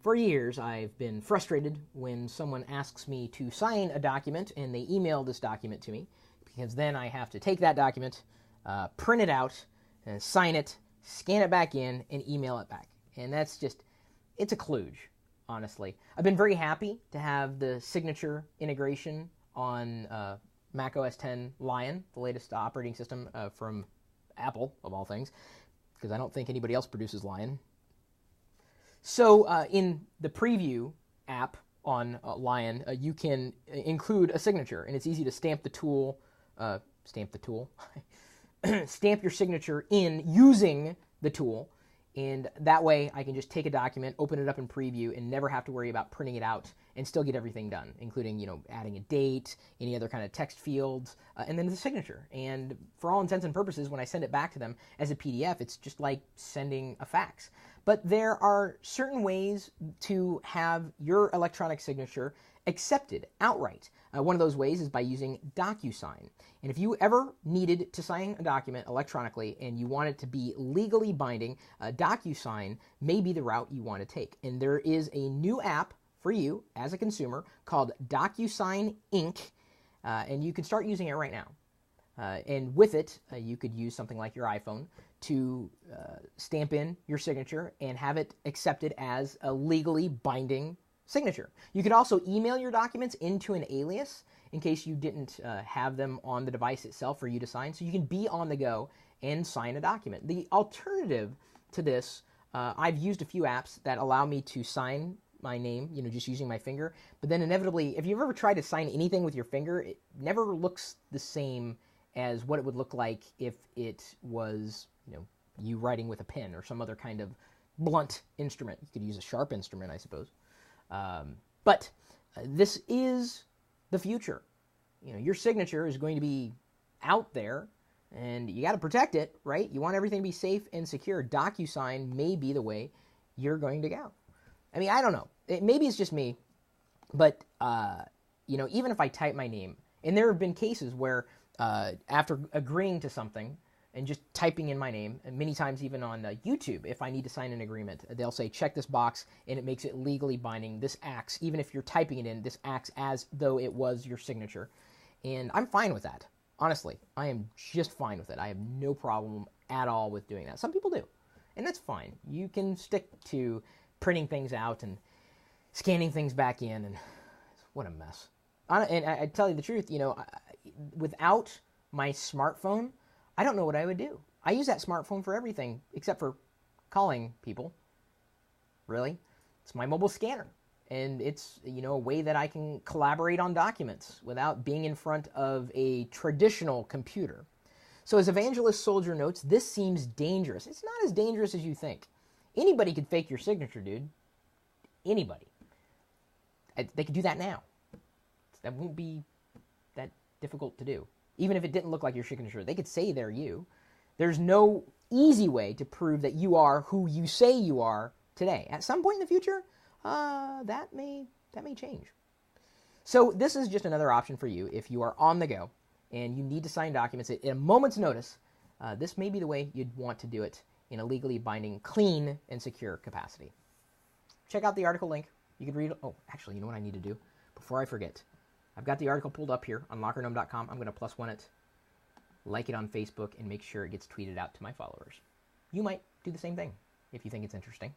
For years, I've been frustrated when someone asks me to sign a document and they email this document to me, because then I have to take that document, print it out, and sign it, scan it back in, and email it back. And that's just, it's a kludge, honestly. I've been very happy to have the signature integration on Mac OS X Lion, the latest operating system from Apple, of all things, because I don't think anybody else produces Lion. So in the preview app on Lion, you can include a signature, and it's easy to stamp the tool, stamp your signature in using the tool, and that way I can just take a document, open it up in preview, and never have to worry about printing it out and still get everything done, including, adding a date, any other kind of text fields, and then the signature. And for all intents and purposes, when I send it back to them as a PDF, it's just like sending a fax. But there are certain ways to have your electronic signature accepted outright. One of those ways is by using DocuSign. And if you ever needed to sign a document electronically and you want it to be legally binding, DocuSign may be the route you want to take. And there is a new app for you as a consumer called DocuSign Inc., and you can start using it right now. And with it, you could use something like your iPhone to stamp in your signature and have it accepted as a legally binding signature. You could also email your documents into an alias in case you didn't have them on the device itself for you to sign, so you can be on the go and sign a document. The alternative to this, I've used a few apps that allow me to sign my name, just using my finger, but then inevitably, if you've ever tried to sign anything with your finger, it never looks the same as what it would look like if it was, you writing with a pen or some other kind of blunt instrument. You could use a sharp instrument, I suppose. But this is the future. Your signature is going to be out there, and you got to protect it, right? You want everything to be safe and secure. DocuSign may be the way you're going to go. I mean, I don't know. Maybe it's just me, but even if I type my name, and there have been cases where after agreeing to something and just typing in my name, and many times even on YouTube, if I need to sign an agreement, they'll say, check this box, and it makes it legally binding. This acts, even if you're typing it in, this acts as though it was your signature. And I'm fine with that. Honestly, I am just fine with it. I have no problem at all with doing that. Some people do, and that's fine. You can stick to printing things out and scanning things back in, and what a mess. And I tell you the truth, without my smartphone, I don't know what I would do. I use that smartphone for everything except for calling people. Really? It's my mobile scanner. And it's, a way that I can collaborate on documents without being in front of a traditional computer. So as Evangelist Soldier notes, this seems dangerous. It's not as dangerous as you think. Anybody could fake your signature, dude. Anybody. They could do that now. That won't be that difficult to do. Even if it didn't look like your signature, they could say they're you. There's no easy way to prove that you are who you say you are today. At some point in the future, that may change. So this is just another option for you if you are on the go and you need to sign documents at a moment's notice. This may be the way you'd want to do it in a legally binding, clean, and secure capacity. Check out the article link. You could read. Oh, actually, you know what I need to do before I forget? I've got the article pulled up here on LockerGnome.com. I'm going to +1 it, like it on Facebook, and make sure it gets tweeted out to my followers. You might do the same thing if you think it's interesting.